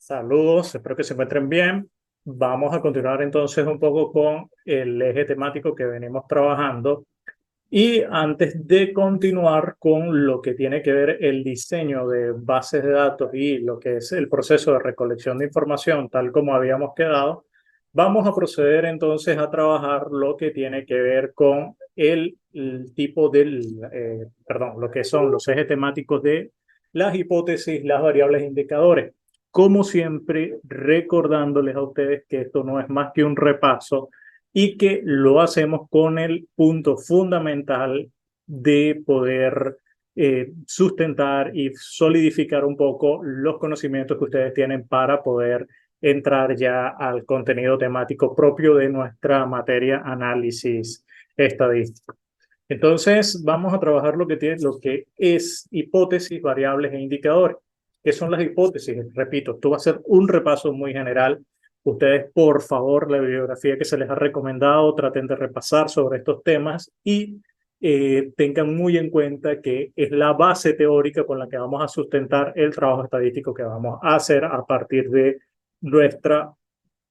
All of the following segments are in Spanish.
Saludos, espero que se encuentren bien. Vamos a continuar entonces un poco con el eje temático que venimos trabajando. Y antes de continuar con lo que tiene que ver el diseño de bases de datos y lo que es el proceso de recolección de información, tal como habíamos quedado, vamos a proceder entonces a trabajar lo que tiene que ver con el tipo perdón, lo que son los ejes temáticos de las hipótesis, las variables e indicadores. Como siempre, recordándoles a ustedes que esto no es más que un repaso y que lo hacemos con el punto fundamental de poder sustentar y solidificar un poco los conocimientos que ustedes tienen para poder entrar ya al contenido temático propio de nuestra materia análisis estadístico. Entonces, vamos a trabajar lo que es hipótesis, variables e indicadores. ¿Qué son las hipótesis? Repito, esto va a ser un repaso muy general. Ustedes, por favor, la bibliografía que se les ha recomendado, traten de repasar sobre estos temas y tengan muy en cuenta que es la base teórica con la que vamos a sustentar el trabajo estadístico que vamos a hacer a partir de nuestra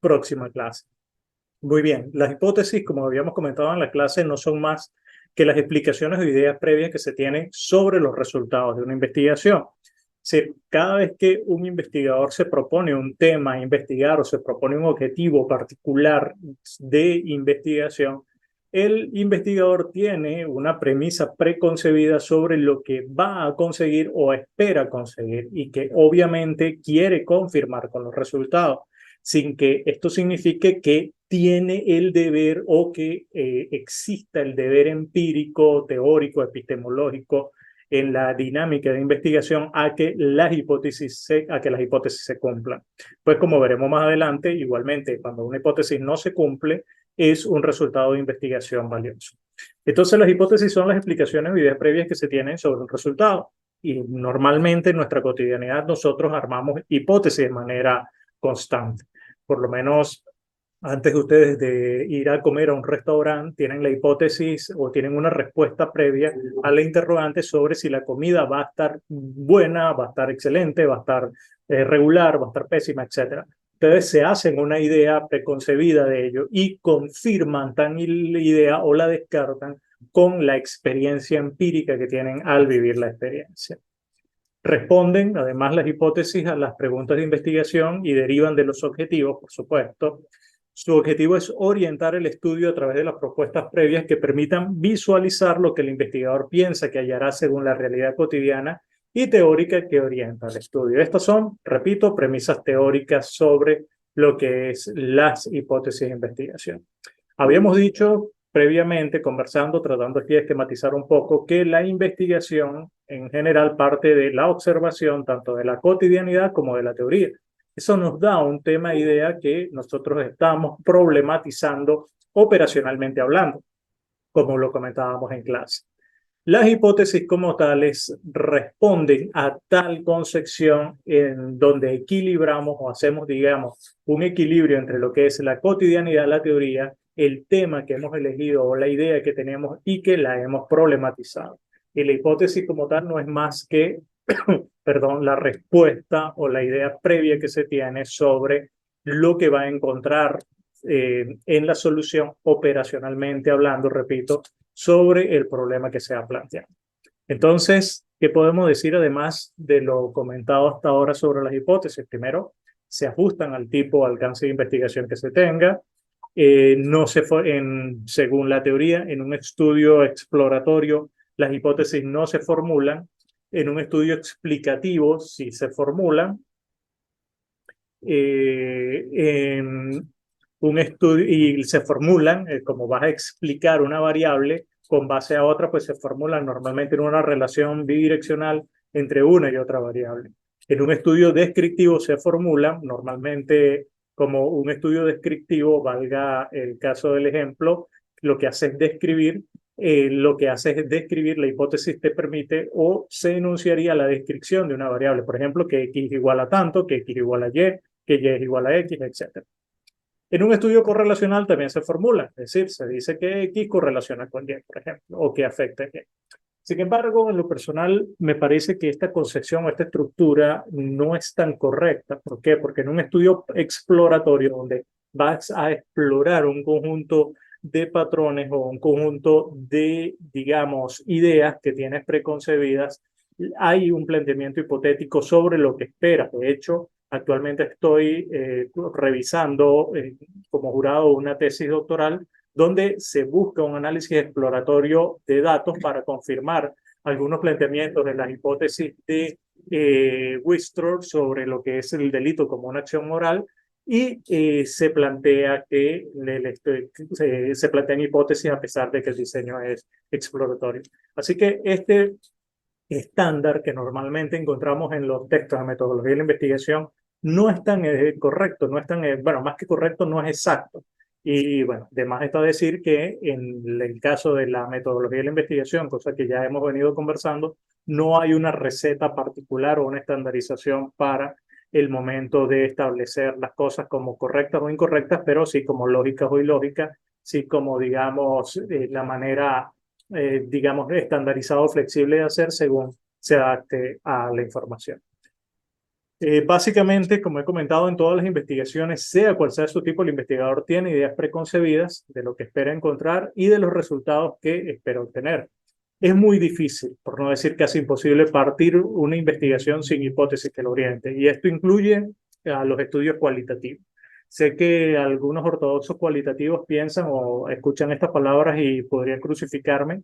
próxima clase. Muy bien, las hipótesis, como habíamos comentado en la clase, no son más que las explicaciones o ideas previas que se tienen sobre los resultados de una investigación. Si cada vez que un investigador se propone un tema a investigar o se propone un objetivo particular de investigación, el investigador tiene una premisa preconcebida sobre lo que va a conseguir o espera conseguir y que obviamente quiere confirmar con los resultados, sin que esto signifique que tiene el deber o que exista el deber empírico, teórico, epistemológico en la dinámica de investigación a que las hipótesis se cumplan. Pues como veremos más adelante, igualmente, cuando una hipótesis no se cumple, es un resultado de investigación valioso. Entonces, las hipótesis son las explicaciones o ideas previas que se tienen sobre un resultado. Y normalmente en nuestra cotidianidad nosotros armamos hipótesis de manera constante. Por lo menos antes de ustedes de ir a comer a un restaurante, tienen la hipótesis o tienen una respuesta previa a la interrogante sobre si la comida va a estar buena, va a estar excelente, va a estar regular, va a estar pésima, etc. Ustedes se hacen una idea preconcebida de ello y confirman tan la idea o la descartan con la experiencia empírica que tienen al vivir la experiencia. Responden, además, las hipótesis a las preguntas de investigación y derivan de los objetivos, por supuesto. Su objetivo es orientar el estudio a través de las propuestas previas que permitan visualizar lo que el investigador piensa que hallará según la realidad cotidiana y teórica que orienta el estudio. Estas son, repito, premisas teóricas sobre lo que es las hipótesis de investigación. Habíamos dicho previamente, conversando, tratando aquí de esquematizar un poco, que la investigación en general parte de la observación, tanto de la cotidianidad como de la teoría. Eso nos da un tema, idea que nosotros estamos problematizando operacionalmente hablando, como lo comentábamos en clase. Las hipótesis como tales responden a tal concepción en donde equilibramos o hacemos, digamos, un equilibrio entre lo que es la cotidianidad, la teoría, el tema que hemos elegido o la idea que tenemos y que la hemos problematizado. Y la hipótesis como tal no es más que, perdón, la respuesta o la idea previa que se tiene sobre lo que va a encontrar en la solución operacionalmente hablando, repito, sobre el problema que se ha planteado. Entonces, ¿qué podemos decir además de lo comentado hasta ahora sobre las hipótesis? Primero, se ajustan al tipo o alcance de investigación que se tenga. No se según la teoría, en un estudio exploratorio, las hipótesis no se formulan. En un estudio explicativo, sí se formulan. En un estudio y se formulan, como vas a explicar una variable con base a otra, pues se formulan normalmente en una relación bidireccional entre una y otra variable. En un estudio descriptivo se formulan normalmente como un estudio descriptivo, valga el caso del ejemplo, lo que hace es describir, la hipótesis te permite o se enunciaría la descripción de una variable, por ejemplo, que x igual a tanto, que x igual a y, que y es igual a x, etc. En un estudio correlacional también se formula, es decir, se dice que x correlaciona con y, por ejemplo, o que afecta a y. Sin embargo, en lo personal, me parece que esta concepción o esta estructura no es tan correcta. ¿Por qué? Porque en un estudio exploratorio donde vas a explorar un conjunto de patrones o un conjunto de, digamos, ideas que tienes preconcebidas, hay un planteamiento hipotético sobre lo que esperas. De hecho, actualmente estoy revisando como jurado una tesis doctoral donde se busca un análisis exploratorio de datos para confirmar algunos planteamientos de las hipótesis de Wistor sobre lo que es el delito como una acción moral y se plantea que se plantean hipótesis a pesar de que el diseño es exploratorio. Así que este estándar que normalmente encontramos en los textos de metodología de la investigación no es tan correcto, no es tan, bueno, más que correcto, no es exacto. Y bueno, de más está decir que en el caso de la metodología de la investigación, cosa que ya hemos venido conversando, no hay una receta particular o una estandarización para el momento de establecer las cosas como correctas o incorrectas, pero sí como lógicas o ilógicas, sí como, digamos, la manera digamos, estandarizado o flexible de hacer según se adapte a la información. Básicamente, como he comentado en todas las investigaciones, sea cual sea su tipo, el investigador tiene ideas preconcebidas de lo que espera encontrar y de los resultados que espera obtener. Es muy difícil, por no decir casi imposible, partir una investigación sin hipótesis que lo oriente, y esto incluye a los estudios cualitativos. Sé que algunos ortodoxos cualitativos piensan o escuchan estas palabras y podrían crucificarme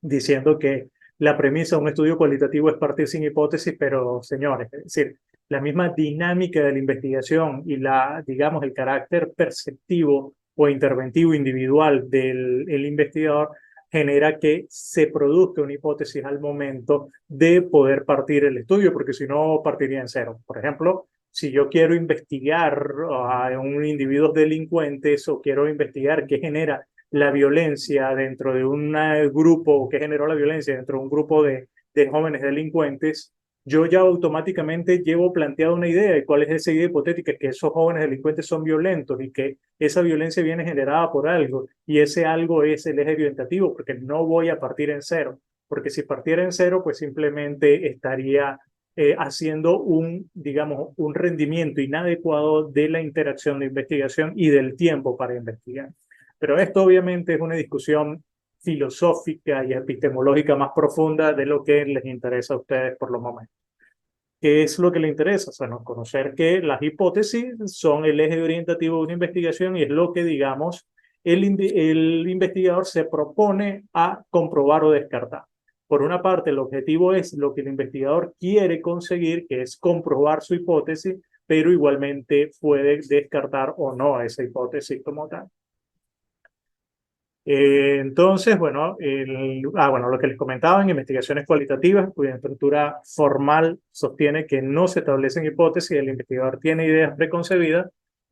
diciendo que la premisa de un estudio cualitativo es partir sin hipótesis, pero señores, es decir, la misma dinámica de la investigación y la, digamos, el carácter perceptivo o interventivo individual del investigador genera que se produzca una hipótesis al momento de poder partir el estudio, porque si no partiría en cero. Por ejemplo, si yo quiero investigar a un individuo delincuentes o quiero investigar qué genera la violencia dentro de un grupo, que generó la violencia dentro de un grupo de jóvenes delincuentes, yo ya automáticamente llevo planteada una idea de cuál es esa idea hipotética, que esos jóvenes delincuentes son violentos y que esa violencia viene generada por algo y ese algo es el eje orientativo, porque no voy a partir en cero, porque si partiera en cero, pues simplemente estaría haciendo un, digamos, un rendimiento inadecuado de la interacción de investigación y del tiempo para investigar. Pero esto obviamente es una discusión filosófica y epistemológica más profunda de lo que les interesa a ustedes por los momentos. ¿Qué es lo que les interesa? Bueno, conocer que las hipótesis son el eje orientativo de una investigación y es lo que, digamos, el investigador se propone a comprobar o descartar. Por una parte, el objetivo es lo que el investigador quiere conseguir, que es comprobar su hipótesis, pero igualmente puede descartar o no esa hipótesis como tal. Entonces, bueno, bueno, lo que les comentaba en investigaciones cualitativas, cuya estructura formal sostiene que no se establecen hipótesis, el investigador tiene ideas preconcebidas,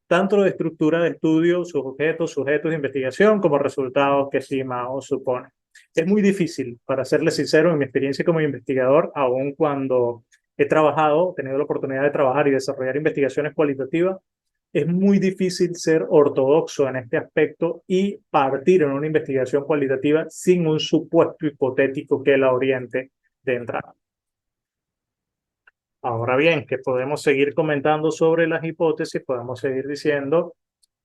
tanto de estructura de estudio, sus objetos, sujetos de investigación, como resultados que estima o supone. Es muy difícil, para serles sincero, en mi experiencia como investigador, aun cuando he trabajado, he tenido la oportunidad de trabajar y desarrollar investigaciones cualitativas, es muy difícil ser ortodoxo en este aspecto y partir en una investigación cualitativa sin un supuesto hipotético que la oriente de entrada. Ahora bien, que podemos seguir comentando sobre las hipótesis, podemos seguir diciendo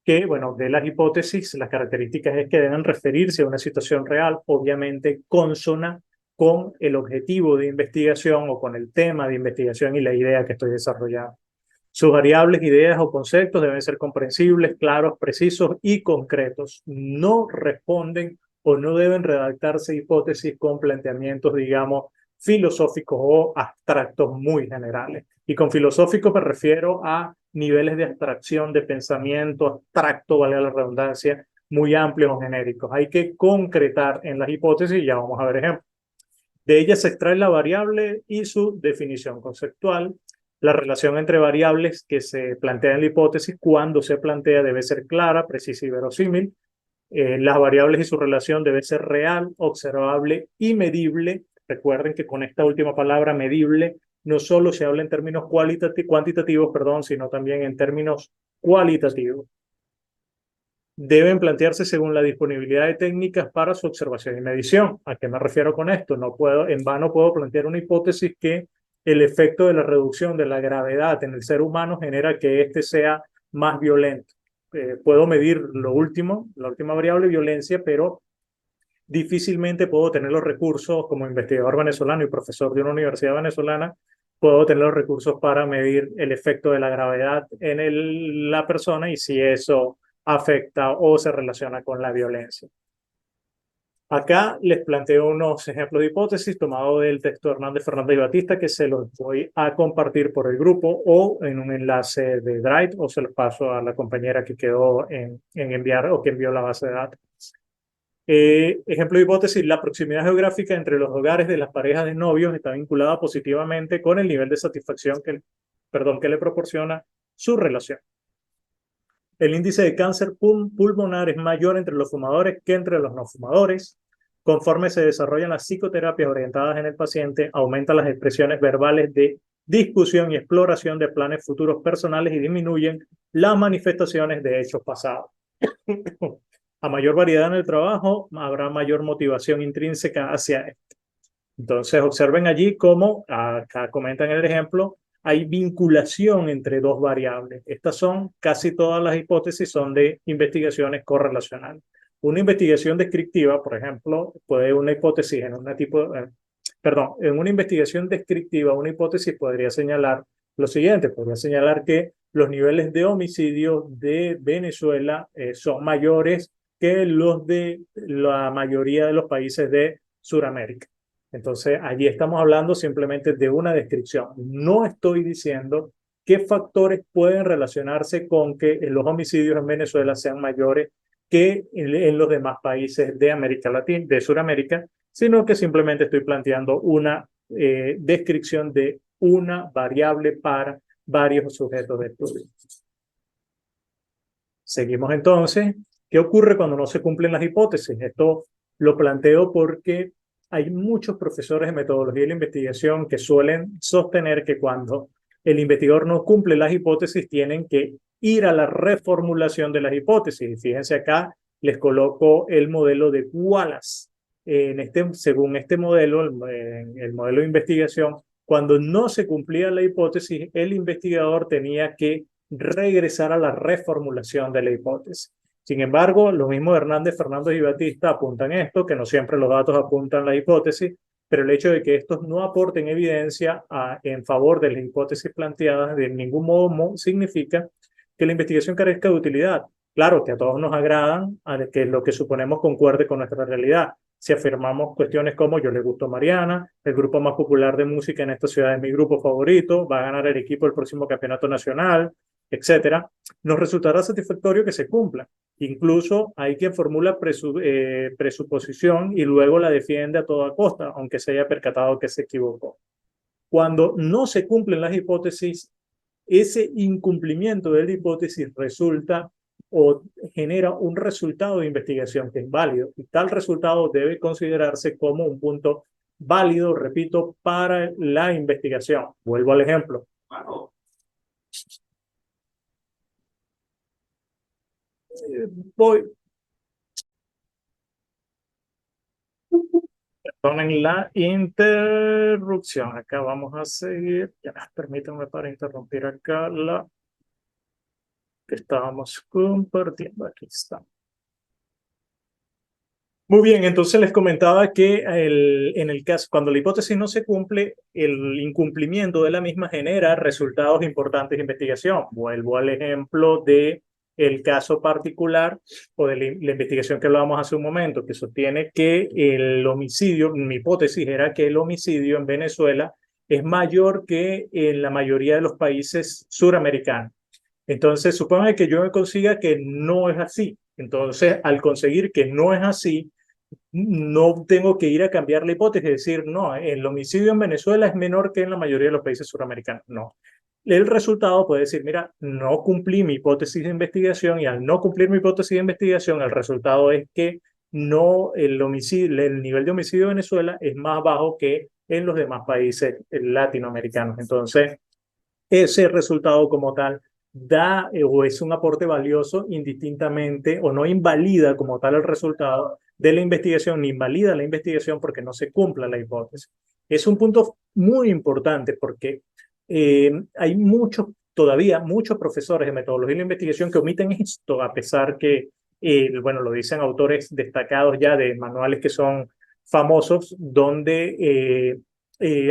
que, bueno, de las hipótesis, las características es que deben referirse a una situación real, obviamente consona con el objetivo de investigación o con el tema de investigación y la idea que estoy desarrollando. Sus variables, ideas o conceptos deben ser comprensibles, claros, precisos y concretos. No responden o no deben redactarse hipótesis con planteamientos, digamos, filosóficos o abstractos muy generales. Y con filosóficos me refiero a niveles de abstracción, de pensamiento abstracto, vale la redundancia, muy amplios o genéricos. Hay que concretar en las hipótesis y ya vamos a ver ejemplos. De ellas se extrae la variable y su definición conceptual. La relación entre variables que se plantea en la hipótesis, cuando se plantea, debe ser clara, precisa y verosímil. Las variables y su relación debe ser real, observable y medible. Recuerden que con esta última palabra, medible, no solo se habla en términos cuantitativos, sino también en términos cualitativos. deben plantearse según la disponibilidad de técnicas para su observación y medición. ¿A qué me refiero con esto? No puedo, en vano puedo plantear una hipótesis que el efecto de la reducción de la gravedad en el ser humano genera que éste sea más violento. Puedo medir lo último, la última variable, violencia, pero difícilmente puedo tener los recursos como investigador venezolano y profesor de una universidad venezolana, puedo tener los recursos para medir el efecto de la gravedad en la persona y si eso afecta o se relaciona con la violencia. Acá les planteo unos ejemplos de hipótesis tomados del texto de Hernández Fernández y Batista que se los voy a compartir por el grupo o en un enlace de Drive o se los paso a la compañera que quedó en enviar o que envió la base de datos. Ejemplo de hipótesis, la proximidad geográfica entre los hogares de las parejas de novios está vinculada positivamente con el nivel de satisfacción que le proporciona su relación. El índice de cáncer pulmonar es mayor entre los fumadores que entre los no fumadores. Conforme se desarrollan las psicoterapias orientadas en el paciente, aumentan las expresiones verbales de discusión y exploración de planes futuros personales y disminuyen las manifestaciones de hechos pasados. A mayor variedad en el trabajo, habrá mayor motivación intrínseca hacia esto. Entonces, observen allí cómo, acá comentan el ejemplo, hay vinculación entre dos variables. Estas son, casi todas las hipótesis son de investigaciones correlacionales. Una investigación descriptiva, por ejemplo, puede una hipótesis en en una investigación descriptiva, una hipótesis podría señalar lo siguiente, podría señalar que los niveles de homicidio de Venezuela son mayores que los de la mayoría de los países de Sudamérica. Entonces, allí estamos hablando simplemente de una descripción. No estoy diciendo qué factores pueden relacionarse con que los homicidios en Venezuela sean mayores que en los demás países de América Latina, de Sudamérica, sino que simplemente estoy planteando una descripción de una variable para varios sujetos de estudio. Seguimos entonces. ¿Qué ocurre cuando no se cumplen las hipótesis? Esto lo planteo porque hay muchos profesores de metodología de la investigación que suelen sostener que cuando el investigador no cumple las hipótesis, tienen que ir a la reformulación de las hipótesis. Fíjense acá, les coloco el modelo de Wallace. Según este modelo, el modelo de investigación, cuando no se cumplía la hipótesis, el investigador tenía que regresar a la reformulación de la hipótesis. Sin embargo, lo mismo Hernández, Fernández y Batista apuntan esto, que no siempre los datos apuntan la hipótesis, pero el hecho de que estos no aporten evidencia en favor de las hipótesis planteadas de ningún modo significa que la investigación carezca de utilidad. Claro que a todos nos agradan a que lo que suponemos concuerde con nuestra realidad. Si afirmamos cuestiones como yo le gusto a Mariana, el grupo más popular de música en esta ciudad es mi grupo favorito, va a ganar el equipo el próximo campeonato nacional, etcétera, nos resultará satisfactorio que se cumpla. Incluso hay quien formula presuposición y luego la defiende a toda costa, aunque se haya percatado que se equivocó. Cuando no se cumplen las hipótesis, ese incumplimiento de la hipótesis resulta o genera un resultado de investigación que es válido. Y tal resultado debe considerarse como un punto válido, repito, para la investigación. Vuelvo al ejemplo. Voy. Perdonen la interrupción. Acá vamos a seguir. Ya, permítanme para interrumpir acá la que estábamos compartiendo. Aquí está. Muy bien, entonces les comentaba que en el caso, cuando la hipótesis no se cumple, el incumplimiento de la misma genera resultados importantes de investigación. Vuelvo al ejemplo de el caso particular o de la investigación que hablábamos hace un momento, que sostiene que el homicidio, mi hipótesis era que el homicidio en Venezuela es mayor que en la mayoría de los países suramericanos. Entonces, supone que yo me consiga que no es así. Entonces, al conseguir que no es así, no tengo que ir a cambiar la hipótesis y decir, no, el homicidio en Venezuela es menor que en la mayoría de los países suramericanos. No. El resultado puede decir, mira, no cumplí mi hipótesis de investigación y al no cumplir mi hipótesis de investigación, el resultado es que no el nivel de homicidio de Venezuela es más bajo que en los demás países latinoamericanos. Entonces, ese resultado como tal da o es un aporte valioso indistintamente o no invalida como tal el resultado de la investigación, ni invalida la investigación porque no se cumpla la hipótesis. Es un punto muy importante porque hay todavía muchos profesores de metodología de la investigación que omiten esto, a pesar que, bueno, lo dicen autores destacados ya de manuales que son famosos, donde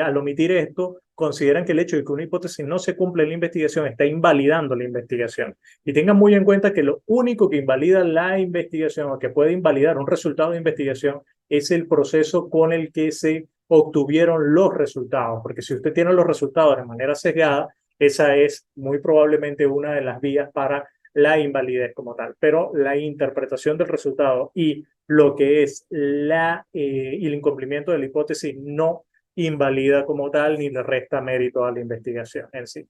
al omitir esto, consideran que el hecho de que una hipótesis no se cumple en la investigación está invalidando la investigación. Y tengan muy en cuenta que lo único que invalida la investigación o que puede invalidar un resultado de investigación es el proceso con el que se obtuvieron los resultados, porque si usted tiene los resultados de manera sesgada, esa es muy probablemente una de las vías para la invalidez como tal. Pero la interpretación del resultado y lo que es y el incumplimiento de la hipótesis no invalida como tal ni le resta mérito a la investigación en sí.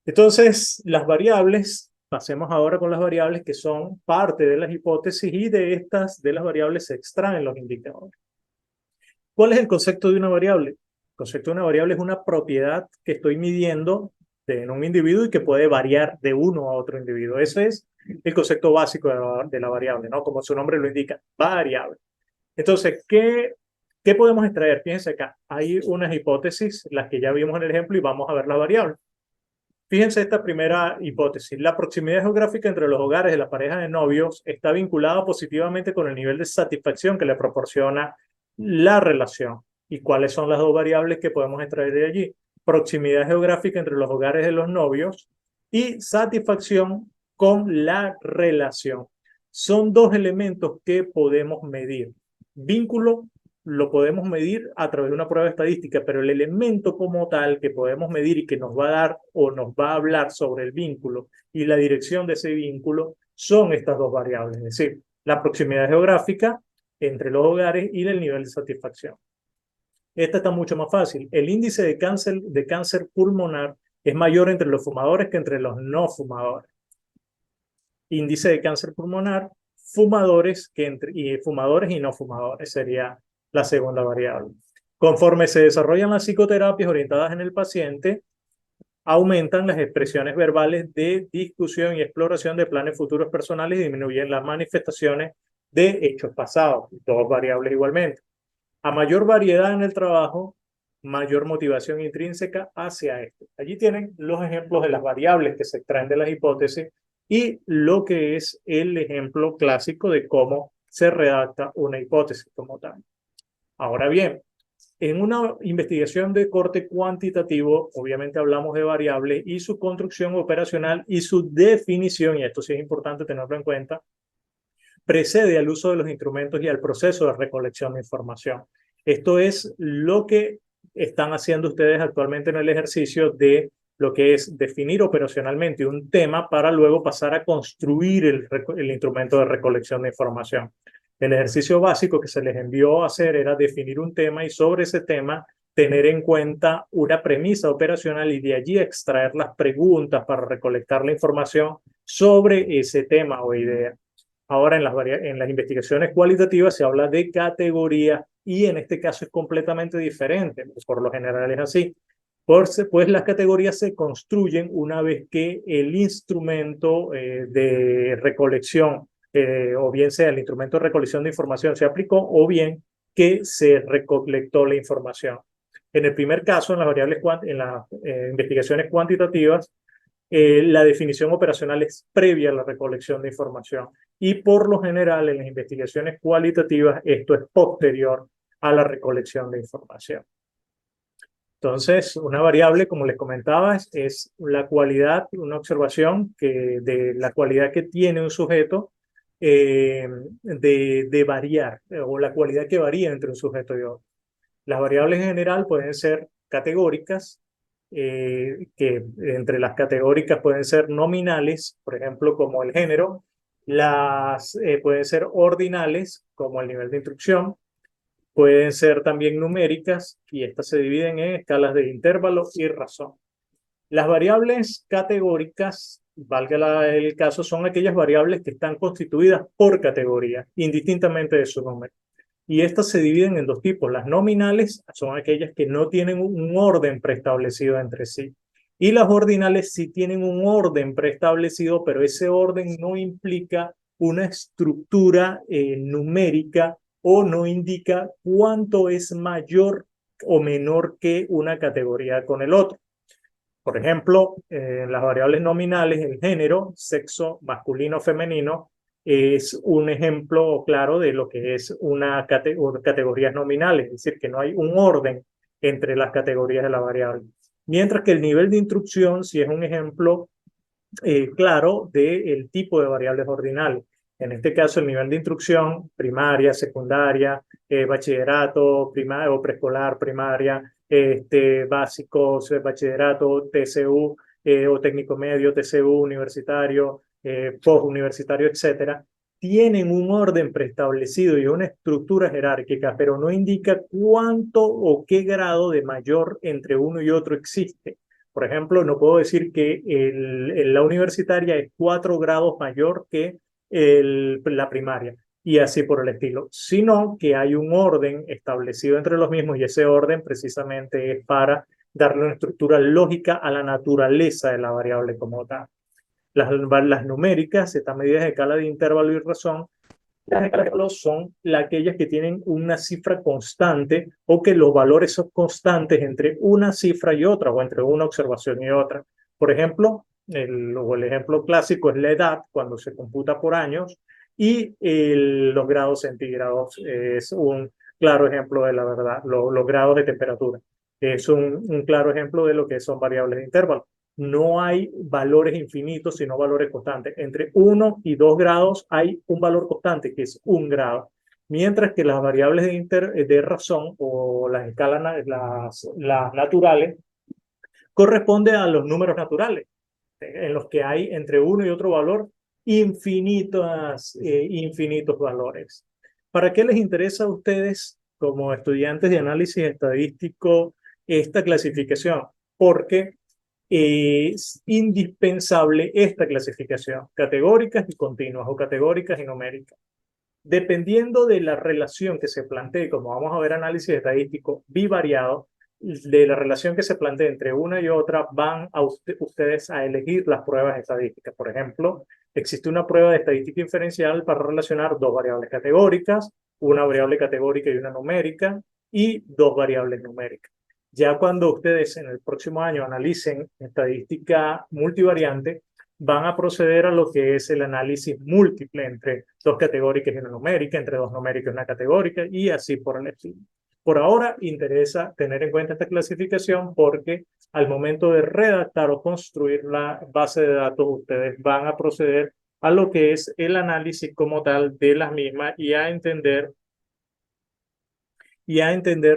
Entonces, las variables, pasemos ahora con las variables que son parte de las hipótesis y de las variables se extraen los indicadores. ¿Cuál es el concepto de una variable? El concepto de una variable es una propiedad que estoy midiendo en un individuo y que puede variar de uno a otro individuo. Ese es el concepto básico de la variable, ¿no? Como su nombre lo indica, variable. Entonces, ¿qué podemos extraer? Fíjense acá, hay unas hipótesis, las que ya vimos en el ejemplo, y vamos a ver la variable. Fíjense esta primera hipótesis. La proximidad geográfica entre los hogares de la pareja de novios está vinculada positivamente con el nivel de satisfacción que le proporciona la relación. ¿Y cuáles son las dos variables que podemos extraer de allí? Proximidad geográfica entre los hogares de los novios y satisfacción con la relación. Son dos elementos que podemos medir. Vínculo lo podemos medir a través de una prueba estadística, pero el elemento como tal que podemos medir y que nos va a dar o nos va a hablar sobre el vínculo y la dirección de ese vínculo son estas dos variables, es decir, la proximidad geográfica entre los hogares y el nivel de satisfacción. Esta está mucho más fácil. El índice de cáncer pulmonar es mayor entre los fumadores que entre los no fumadores. Índice de cáncer pulmonar, fumadores y no fumadores sería la segunda variable. Conforme se desarrollan las psicoterapias orientadas en el paciente, aumentan las expresiones verbales de discusión y exploración de planes futuros personales y disminuyen las manifestaciones de hechos pasados, dos variables igualmente. A mayor variedad en el trabajo, mayor motivación intrínseca hacia esto. Allí tienen los ejemplos de las variables que se extraen de las hipótesis y lo que es el ejemplo clásico de cómo se redacta una hipótesis como tal. Ahora bien, en una investigación de corte cuantitativo, obviamente hablamos de variables y su construcción operacional y su definición, y esto sí es importante tenerlo en cuenta, precede al uso de los instrumentos y al proceso de recolección de información. Esto es lo que están haciendo ustedes actualmente en el ejercicio de lo que es definir operacionalmente un tema para luego pasar a construir el instrumento de recolección de información. El ejercicio básico que se les envió a hacer era definir un tema y sobre ese tema tener en cuenta una premisa operacional y de allí extraer las preguntas para recolectar la información sobre ese tema o idea. Ahora en las investigaciones cualitativas se habla de categorías y en este caso es completamente diferente, por lo general es así. Pues las categorías se construyen una vez que el instrumento de recolección, o bien sea el instrumento de recolección de información se aplicó, o bien que se recolectó la información. En el primer caso, en las investigaciones cuantitativas, la definición operacional es previa a la recolección de información y por lo general en las investigaciones cualitativas esto es posterior a la recolección de información. Entonces, una variable, como les comentaba, es la cualidad, una observación de la cualidad que tiene un sujeto de variar, o la cualidad que varía entre un sujeto y otro. Las variables en general pueden ser categóricas, que entre las categóricas pueden ser nominales, por ejemplo, como el género, pueden ser ordinales, como el nivel de instrucción, pueden ser también numéricas, y estas se dividen en escalas de intervalo y razón. Las variables categóricas, valga el caso, son aquellas variables que están constituidas por categoría, indistintamente de su número. Y estas se dividen en dos tipos. Las nominales son aquellas que no tienen un orden preestablecido entre sí. Y las ordinales sí tienen un orden preestablecido, pero ese orden no implica una estructura numérica o no indica cuánto es mayor o menor que una categoría con el otro. Por ejemplo, las variables nominales, el género, sexo, masculino, femenino, es un ejemplo claro de lo que es una categorías nominales, es decir, que no hay un orden entre las categorías de la variable. Mientras que el nivel de instrucción sí es un ejemplo claro del tipo de variables ordinales. En este caso, el nivel de instrucción, primaria, secundaria, bachillerato, primaria o preescolar, primaria, básicos, bachillerato, TCU o técnico medio, TCU, universitario, postuniversitario, etcétera, tienen un orden preestablecido y una estructura jerárquica, pero no indica cuánto o qué grado de mayor entre uno y otro existe. Por ejemplo, no puedo decir que la universitaria es 4 grados mayor que la primaria y así por el estilo, sino que hay un orden establecido entre los mismos y ese orden precisamente es para darle una estructura lógica a la naturaleza de la variable como tal. Las numéricas están medidas de escala de intervalo y razón. Las escalas son aquellas que tienen una cifra constante o que los valores son constantes entre una cifra y otra o entre una observación y otra. Por ejemplo, el ejemplo clásico es la edad cuando se computa por años y los grados centígrados es un claro ejemplo de la verdad, los grados de temperatura. Es un claro ejemplo de lo que son variables de intervalo. No hay valores infinitos, sino valores constantes. Entre 1 y 2 grados hay un valor constante, que es 1 grado. Mientras que las variables de razón o las escalas, las naturales, corresponden a los números naturales, en los que hay entre uno y otro valor infinitos valores. ¿Para qué les interesa a ustedes, como estudiantes de análisis estadístico, esta clasificación? Porque es indispensable esta clasificación, categóricas y continuas o categóricas y numéricas. Dependiendo de la relación que se plantee, como vamos a ver análisis estadístico bivariado, de la relación que se plantee entre una y otra, van a ustedes a elegir las pruebas estadísticas. Por ejemplo, existe una prueba de estadística inferencial para relacionar dos variables categóricas, una variable categórica y una numérica, y dos variables numéricas. Ya cuando ustedes en el próximo año analicen estadística multivariante, van a proceder a lo que es el análisis múltiple entre dos categóricas y una numérica, entre dos numéricas y una categórica, y así por el estilo. Por ahora interesa tener en cuenta esta clasificación porque al momento de redactar o construir la base de datos, ustedes van a proceder a lo que es el análisis como tal de las mismas y a entender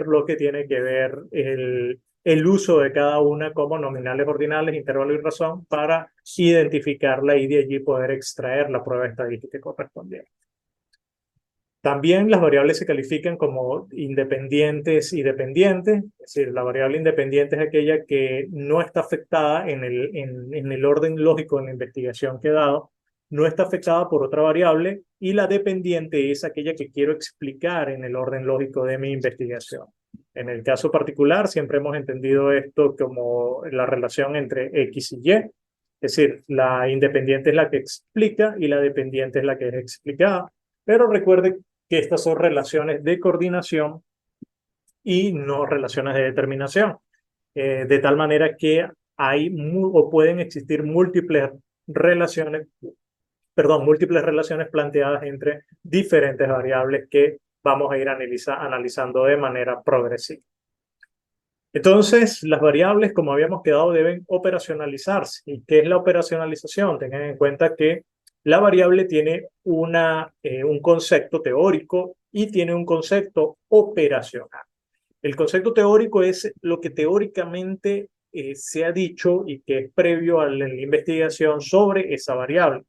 lo que tiene que ver el uso de cada una como nominales ordinales, intervalo y razón para identificarla y de allí poder extraer la prueba estadística correspondiente. También las variables se califican como independientes y dependientes, es decir, la variable independiente es aquella que no está afectada en el orden lógico de la investigación que he dado, no está afectada por otra variable, y la dependiente es aquella que quiero explicar en el orden lógico de mi investigación. En el caso particular, siempre hemos entendido esto como la relación entre X y Y, es decir, la independiente es la que explica y la dependiente es la que es explicada. Pero recuerde que estas son relaciones de coordinación y no relaciones de determinación. De tal manera que hay o pueden existir múltiples relaciones planteadas entre diferentes variables que vamos a ir analizando de manera progresiva. Entonces, las variables, como habíamos quedado, deben operacionalizarse. ¿Y qué es la operacionalización? Tengan en cuenta que la variable tiene un concepto teórico y tiene un concepto operacional. El concepto teórico es lo que teóricamente se ha dicho y que es previo a la investigación sobre esa variable.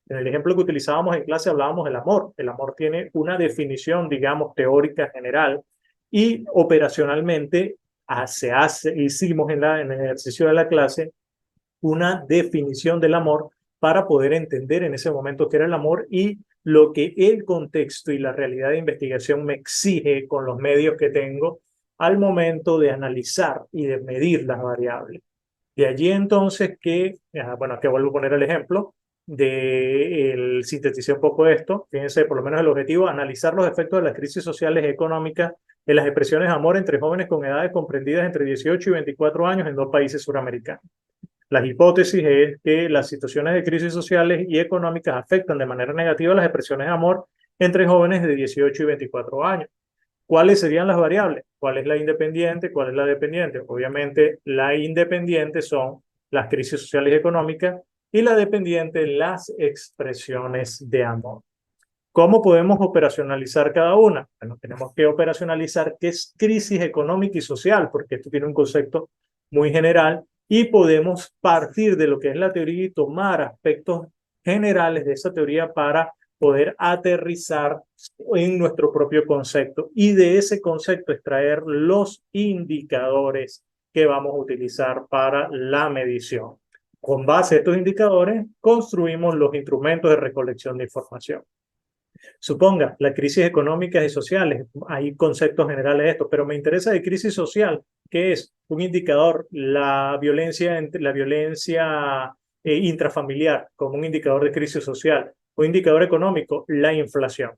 En el ejemplo que utilizábamos en clase hablábamos del amor. El amor tiene una definición, digamos, teórica general y operacionalmente hicimos en el ejercicio de la clase una definición del amor para poder entender en ese momento qué era el amor y lo que el contexto y la realidad de investigación me exige con los medios que tengo al momento de analizar y de medir las variables. De allí entonces que, bueno, aquí vuelvo a poner el ejemplo sinteticé un poco esto. Fíjense, por lo menos el objetivo, analizar los efectos de las crisis sociales y económicas en las expresiones de amor entre jóvenes con edades comprendidas entre 18 y 24 años en dos países suramericanos. La hipótesis es que las situaciones de crisis sociales y económicas afectan de manera negativa las expresiones de amor entre jóvenes de 18 y 24 años. ¿Cuáles serían las variables? ¿Cuál es la independiente? ¿Cuál es la dependiente? Obviamente, la independiente son las crisis sociales y económicas y la dependiente las expresiones de amor. ¿Cómo podemos operacionalizar cada una? Bueno, tenemos que operacionalizar qué es crisis económica y social, porque esto tiene un concepto muy general y podemos partir de lo que es la teoría y tomar aspectos generales de esa teoría para poder aterrizar en nuestro propio concepto y de ese concepto extraer los indicadores que vamos a utilizar para la medición. Con base a estos indicadores, construimos los instrumentos de recolección de información. Suponga, las crisis económicas y sociales, hay conceptos generales de esto, pero me interesa de crisis social, que es un indicador, la violencia intrafamiliar como un indicador de crisis social, un indicador económico, la inflación.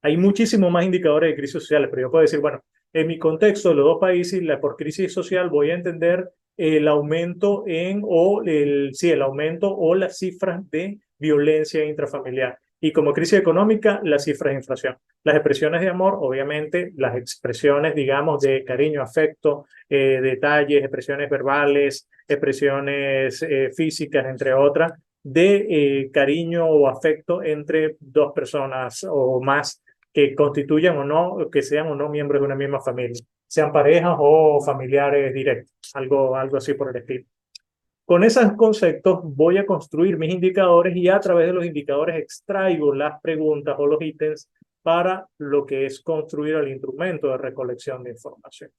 Hay muchísimos más indicadores de crisis sociales, pero yo puedo decir, bueno, en mi contexto, los dos países, por crisis social voy a entender el aumento el aumento o las cifras de violencia intrafamiliar. Y como crisis económica, las cifras de inflación. Las expresiones de amor, obviamente, las expresiones, digamos, de cariño, afecto, detalles, expresiones verbales, expresiones físicas, entre otras, de cariño o afecto entre dos personas o más que constituyan o no, que sean o no miembros de una misma familia, sean parejas o familiares directos, algo así por el estilo. Con esos conceptos voy a construir mis indicadores y a través de los indicadores extraigo las preguntas o los ítems para lo que es construir el instrumento de recolección de información.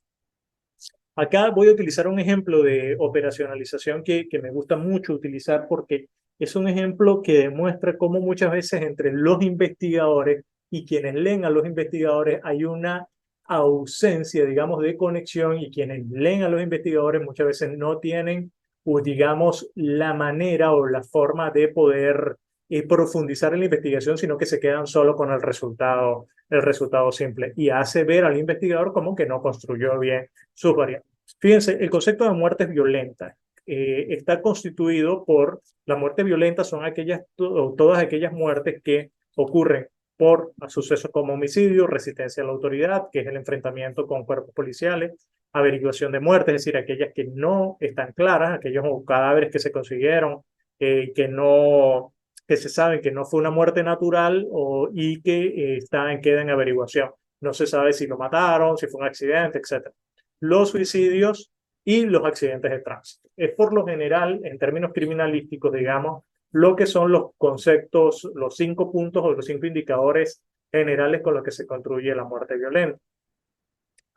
Acá voy a utilizar un ejemplo de operacionalización que me gusta mucho utilizar porque es un ejemplo que demuestra cómo muchas veces entre los investigadores y quienes leen a los investigadores hay una ausencia, digamos, de conexión y quienes leen a los investigadores muchas veces no tienen, pues, digamos, la manera o la forma de poder profundizar en la investigación, sino que se quedan solo con el resultado simple y hace ver al investigador como que no construyó bien sus variables. Fíjense, el concepto de muertes violentas está constituido por, las muertes violentas son todas aquellas muertes que ocurren por sucesos como homicidio, resistencia a la autoridad, que es el enfrentamiento con cuerpos policiales, averiguación de muertes, es decir, aquellas que no están claras, aquellos cadáveres que se consiguieron, que se saben que no fue una muerte natural y que quedan en averiguación. No se sabe si lo mataron, si fue un accidente, etc. Los suicidios y los accidentes de tránsito. Es por lo general, en términos criminalísticos, digamos, lo que son los conceptos, los 5 puntos o los 5 indicadores generales con los que se construye la muerte violenta.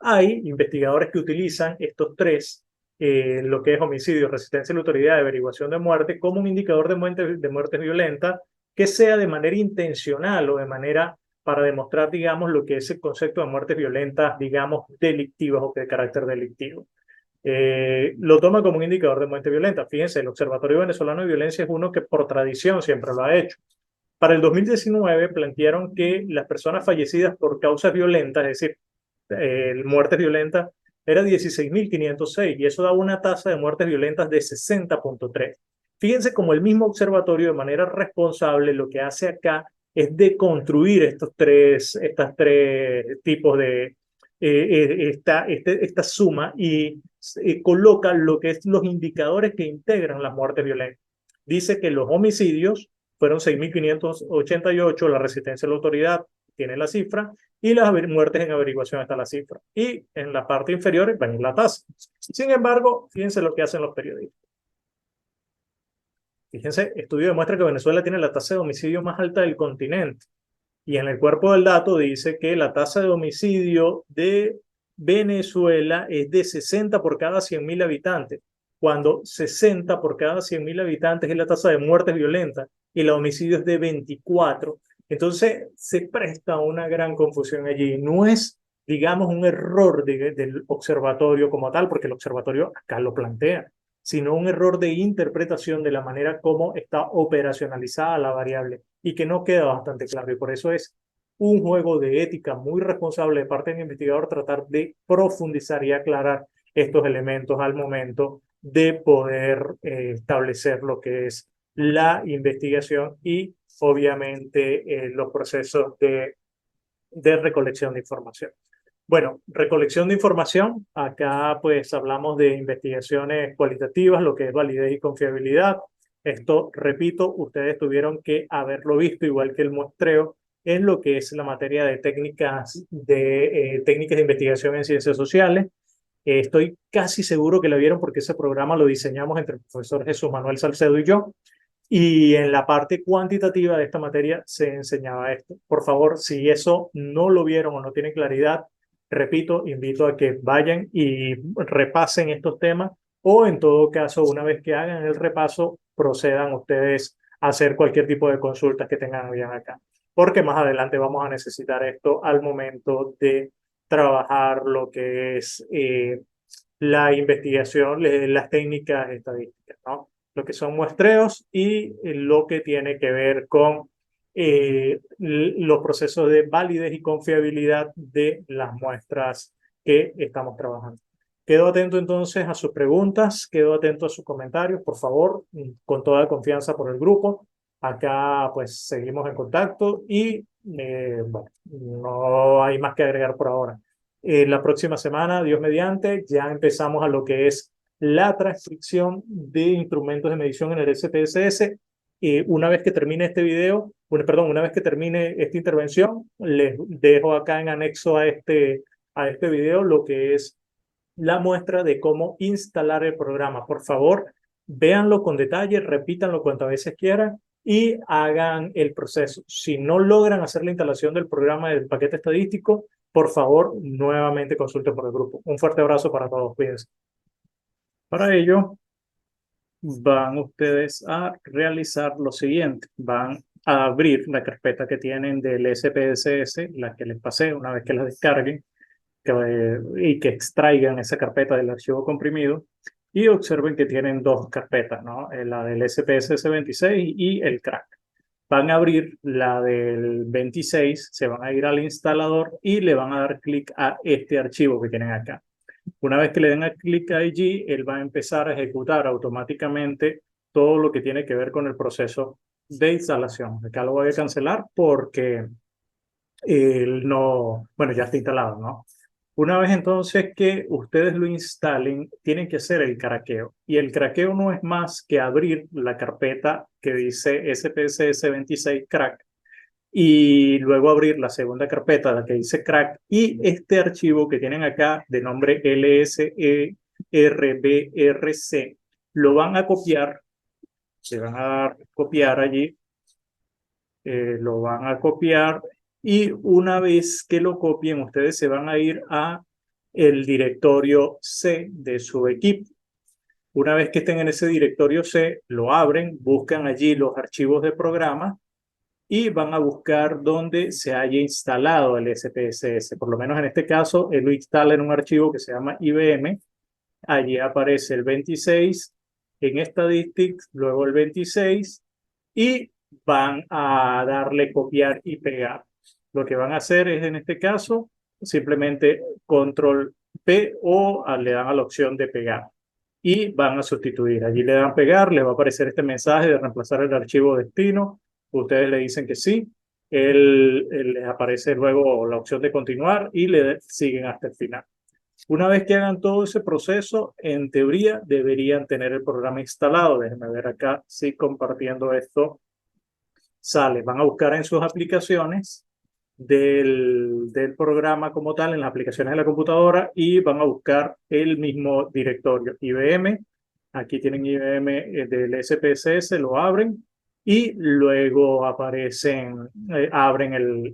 Hay investigadores que utilizan estos tres, lo que es homicidio, resistencia a la autoridad y averiguación de muerte, como un indicador de muerte violenta que sea de manera intencional o de manera para demostrar, digamos, lo que es el concepto de muertes violentas, digamos, delictivas o de carácter delictivo. Lo toma como un indicador de muerte violenta. Fíjense, el Observatorio Venezolano de Violencia es uno que por tradición siempre lo ha hecho. Para el 2019 plantearon que las personas fallecidas por causas violentas, es decir, muertes violentas, era 16.506 y eso da una tasa de muertes violentas de 60.3. Fíjense como el mismo observatorio de manera responsable lo que hace acá es deconstruir estos tres tipos de esta suma y coloca lo que es los indicadores que integran las muertes violentas. Dice que los homicidios fueron 6.588, la resistencia a la autoridad tiene la cifra, y las muertes en averiguación está la cifra. Y en la parte inferior ven la tasa. Sin embargo, fíjense lo que hacen los periodistas. Fíjense, estudio demuestra que Venezuela tiene la tasa de homicidio más alta del continente. Y en el cuerpo del dato dice que la tasa de homicidio de Venezuela es de 60 por cada 100.000 habitantes, cuando 60 por cada 100.000 habitantes es la tasa de muertes violentas y el homicidio es de 24. Entonces se presta una gran confusión allí. No es, digamos, un error del observatorio como tal, porque el observatorio acá lo plantea. sino un error de interpretación de la manera como está operacionalizada la variable y que no queda bastante claro. Y por eso es un juego de ética muy responsable de parte del investigador tratar de profundizar y aclarar estos elementos al momento de poder establecer lo que es la investigación y obviamente los procesos de recolección de información. Bueno, recolección de información, acá pues hablamos de investigaciones cualitativas, lo que es validez y confiabilidad. Esto, repito, ustedes tuvieron que haberlo visto, igual que el muestreo, en lo que es la materia de técnicas de investigación en ciencias sociales. Estoy casi seguro que lo vieron porque ese programa lo diseñamos entre el profesor Jesús Manuel Salcedo y yo. Y en la parte cuantitativa de esta materia se enseñaba esto. Por favor, si eso no lo vieron o no tienen claridad, repito, invito a que vayan y repasen estos temas o en todo caso, una vez que hagan el repaso, procedan ustedes a hacer cualquier tipo de consultas que tengan bien acá. Porque más adelante vamos a necesitar esto al momento de trabajar lo que es la investigación, las técnicas estadísticas, ¿no? Lo que son muestreos y lo que tiene que ver con los procesos de validez y confiabilidad de las muestras que estamos trabajando. Quedo atento entonces a sus preguntas, quedo atento a sus comentarios, por favor, con toda confianza por el grupo. Acá pues seguimos en contacto y bueno, no hay más que agregar por ahora. La próxima semana, Dios mediante, ya empezamos a lo que es la transcripción de instrumentos de medición en el SPSS. Una vez que termine este video, perdón, una vez que termine esta intervención, les dejo acá en anexo a este video lo que es la muestra de cómo instalar el programa. Por favor, véanlo con detalle, repítanlo cuantas veces quieran y hagan el proceso. Si no logran hacer la instalación del programa del paquete estadístico, por favor, nuevamente consulten por el grupo. Un fuerte abrazo para todos. Cuídense. Para ello, van ustedes a realizar lo siguiente. Van a abrir la carpeta que tienen del SPSS, la que les pasé una vez que la descarguen y que extraigan esa carpeta del archivo comprimido y observen que tienen dos carpetas, ¿no? La del SPSS 26 y el crack. Van a abrir la del 26, se van a ir al instalador y le van a dar clic a este archivo que tienen acá. Una vez que le den clic allí, él va a empezar a ejecutar automáticamente todo lo que tiene que ver con el proceso de instalación. Acá lo voy a cancelar porque él no, bueno, ya está instalado, ¿no? Una vez entonces que ustedes lo instalen, tienen que hacer el craqueo. Y el craqueo no es más que abrir la carpeta que dice SPSS 26 crack y luego abrir la segunda carpeta, la que dice crack, y este archivo que tienen acá de nombre LSERBRC, lo van a copiar, se van a dar copiar allí, lo van a copiar y una vez que lo copien, ustedes se van a ir a el directorio C de su equipo. Una vez que estén en ese directorio C, lo abren, buscan allí los archivos de programa y van a buscar dónde se haya instalado el SPSS. Por lo menos en este caso, él lo instala en un archivo que se llama IBM. Allí aparece el 26 en Statistics, luego el 26 y van a darle copiar y pegar. Lo que van a hacer es, en este caso, simplemente control P o le dan a la opción de pegar y van a sustituir. Allí le dan pegar, le va a aparecer este mensaje de reemplazar el archivo destino. Ustedes le dicen que sí. Él les aparece luego la opción de continuar y le siguen hasta el final. Una vez que hagan todo ese proceso, en teoría deberían tener el programa instalado. Déjenme ver acá si compartiendo esto sale. Van a buscar en sus aplicaciones del programa como tal, en las aplicaciones de la computadora y van a buscar el mismo directorio IBM. Aquí tienen IBM del SPSS, lo abren y luego abren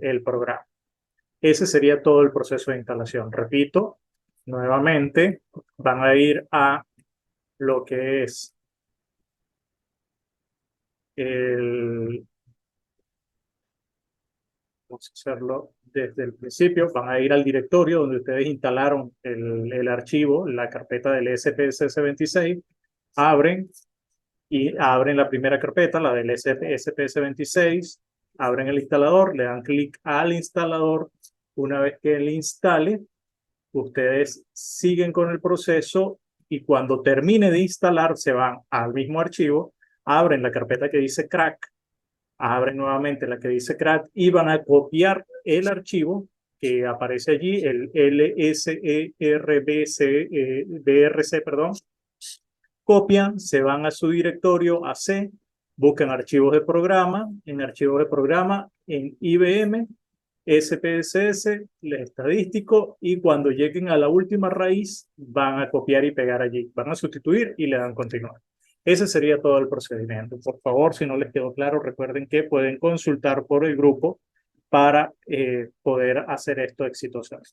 el programa. Ese sería todo el proceso de instalación. Repito, nuevamente van a ir a lo que es el, vamos a hacerlo desde el principio, van a ir al directorio donde ustedes instalaron el archivo, la carpeta del SPSS 26, abren y abren la primera carpeta, la del SPS26, abren el instalador, le dan clic al instalador. Una vez que él instale, ustedes siguen con el proceso y cuando termine de instalar se van al mismo archivo, abren la carpeta que dice crack, abren nuevamente la que dice crack y van a copiar el archivo que aparece allí, el LSERBC, perdón. Copian, se van a su directorio a C, buscan archivos de programa, en archivos de programa, en IBM, SPSS, el estadístico, y cuando lleguen a la última raíz, van a copiar y pegar allí, van a sustituir y le dan continuar. Ese sería todo el procedimiento. Por favor, si no les quedó claro, recuerden que pueden consultar por el grupo para poder hacer esto exitosamente.